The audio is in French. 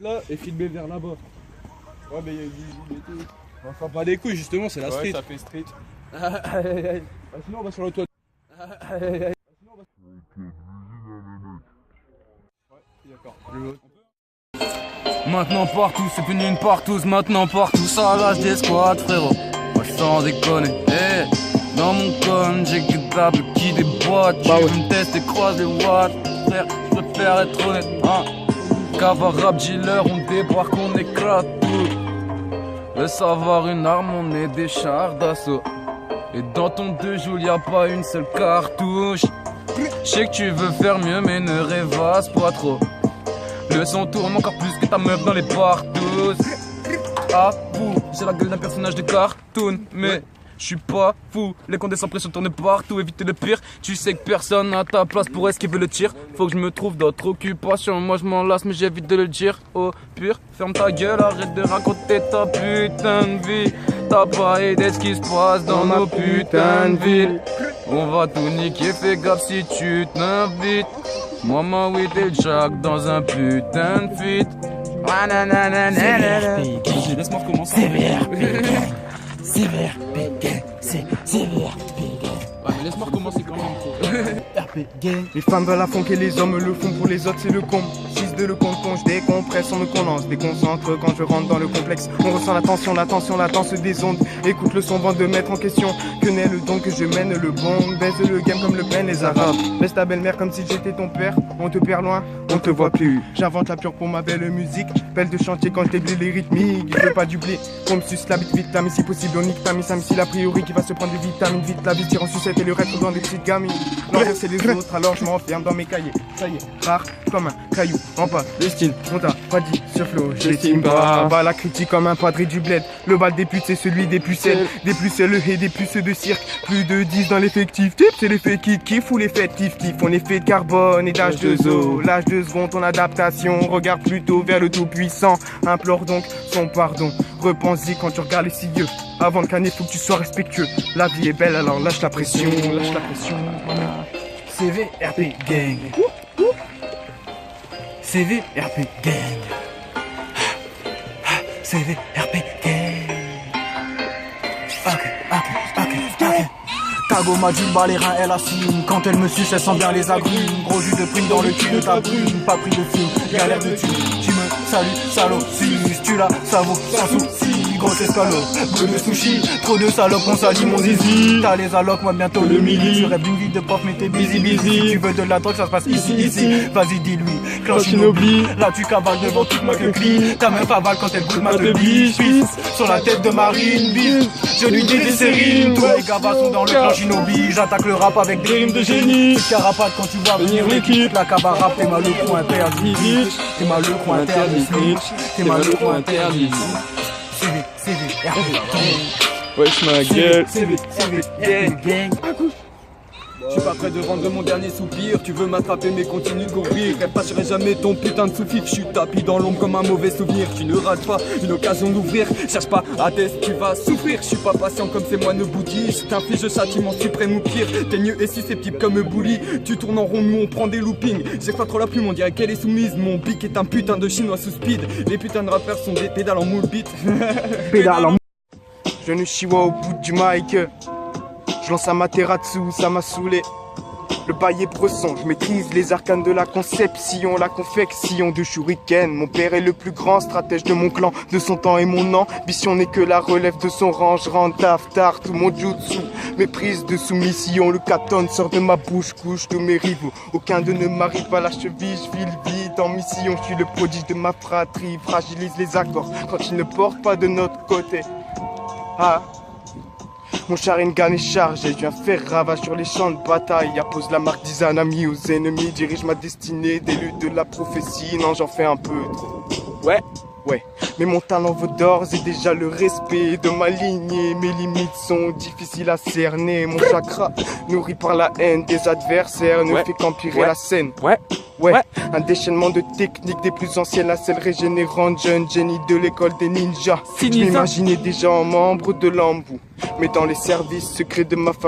Là et filmer vers là-bas. Ouais, mais il y a du et tout. On fera pas des couilles, justement, c'est la street. Ouais, ça fait street. Sinon, on va sur le toit. Maintenant partout, c'est plus une partouze, maintenant partout, ça lâche des squats, frérot. Moi sans déconner, dans mon con, j'ai que table qui déboîte. Tu veux me tester, croise les watts, frère, je préfère être honnête, hein. Cava, rap, dealer, on débarque, on éclate tout. Le savoir, une arme, on est des chars d'assaut. Et dans ton 2 joules, y'a pas une seule cartouche. Je sais que tu veux faire mieux, mais ne rêvasse pas trop. Le son tourne encore plus que ta meuf dans les partouzes. Ah vous, j'ai la gueule d'un personnage de cartoon, mais je suis pas fou. Les condés sans pression tournent partout, éviter le pire. Tu sais que personne à ta place pour esquiver le tir. Faut que je me trouve d'autres occupations. Moi je m'en lasse mais j'évite de le dire. Au pire, ferme ta gueule, arrête de raconter ta putain de vie. T'as pas idée de ce qui se passe dans nos putains de villes. On va tout niquer, fais gaffe si tu t'invites. Moi, ma weed et Jack dans un putain de feat. Laisse-moi recommencer. Ouais, mais laisse-moi recommencer quand même. Les femmes veulent la funk et les hommes le font pour les autres, c'est le comble. 6 de le compte, je décompresse, on me condense, déconcentre quand je rentre dans le complexe. On ressent la tension, la danse des ondes. Écoute le son avant de mettre en question. Que n'est le don que je mène le bon. Baise le game comme le pen, les arabes. Baisse ta belle-mère comme si j'étais ton père. On te perd loin, on te voit plus. J'invente la pure pour ma belle musique. Pelle de chantier quand je blé les rythmiques. Je veux pas du blé, on me suce la bite vite, mais si possible on nique ta mise, si l'a priori qui va se prendre des vitamines vite. La vie tire en sucette et le reste dans des petites gamines. L'envers c'est les autres, alors je m'enferme dans mes cahiers. Ça y est, rare comme un caillou en pas d'estime. On t'a pas dit sur flow, je l'estime pas. Bah la critique comme un padré du bled. Le bal des putes c'est celui des pucelles. Des pucelles et des puces de cirque. Plus de 10 dans l'effectif type. C'est l'effet qui kiff ou l'effet kiff. On est fait de carbone et d'âge de zo. L'âge de seconde, ton adaptation. Regarde plutôt vers le tout puissant. Implore donc son pardon. Repense-y quand tu regardes les silleux. Avant de canner, faut que tu sois respectueux. La vie est belle alors lâche la pression. Lâche la pression. CVRP Gang. CVRP Gang. CVRP Gang. Ok. Cago m'a du bas les reins, elle assume. Quand elle me suce, elle sent bien les agrumes. Gros jus de prime dans le cul de ta brume. Pas pris de film, galère de tube. Tu me salues, salaud, suce. Tu la savoures sans souci. Grosse escalope, bleu de sushi. Trop de salopes, on salit mon zizi. T'as les allocs, moi bientôt le mili. Tu rêves d'une vie de prof, mais t'es busy. Tu veux de la drogue, ça se passe ici. Vas-y, dis-lui, clenche inoblie. Là, tu cavales devant toute ma queue. Ta meuf avale quand elle goûte ma te biche. Sur la tête de Marine, bise. Je lui dis des séries. Tous les gavas sont dans le clan Shinobi. J'attaque le rap avec des rimes de génie. Tu carapate quand tu vois venir l'équipe. La caba rap, t'es mal le coin interdit. T'es mal le coin interdit. T'es mal le coin interdit. CV, Wesh ma gueule. CV, gang. Je suis pas prêt de rendre mon dernier soupir. Tu veux m'attraper mais continue de courir. Répasserai jamais ton putain de sous-fif. Je suis tapis dans l'ombre comme un mauvais souvenir. Tu ne rates pas une occasion d'ouvrir. Cherche pas à tester, tu vas souffrir. Je suis pas patient comme ces moines bouddhistes. T'inflige le châtiment suprême ou pire. T'es mieux et susceptible comme bully. Tu tournes en rond, nous on prend des loopings. J'ai pas trop la plume, on dirait qu'elle est soumise. Mon pic est un putain de chinois sous speed. Les putains de rappeurs sont des pédales en moule beat. Je ne chiwa au bout du mic. Je lance un Materatsu, ça m'a saoulé. Le bail est bresson, je maîtrise les arcanes de la conception, la confection de shuriken. Mon père est le plus grand stratège de mon clan, de son temps et mon ambition n'est que la relève de son rang. Je rends taf tout mon jutsu, mes prises de soumission. Le katon sort de ma bouche, couche de mes rivaux. Aucun d'eux ne m'arrive à la cheville, je vis le vide en mission. Je suis le prodige de ma fratrie, fragilise les accords quand ils ne portent pas de notre côté. Ah. Mon Sharingan est chargé, je viens faire ravage sur les champs de bataille. Appose la marque d'Izanami aux ennemis, dirige ma destinée, des luttes de la prophétie. Non, j'en fais un peu trop. Ouais, mais mon talent vaut d'ores et déjà le respect de ma lignée. Mes limites sont difficiles à cerner. Mon chakra, nourri par la haine des adversaires, ne fait qu'empirer la scène. Ouais, un déchaînement de techniques des plus anciennes, la celle régénérante, jeune génie de l'école des ninjas. Je m'imaginais déjà en membre de l'embout, mais dans les services secrets de ma famille.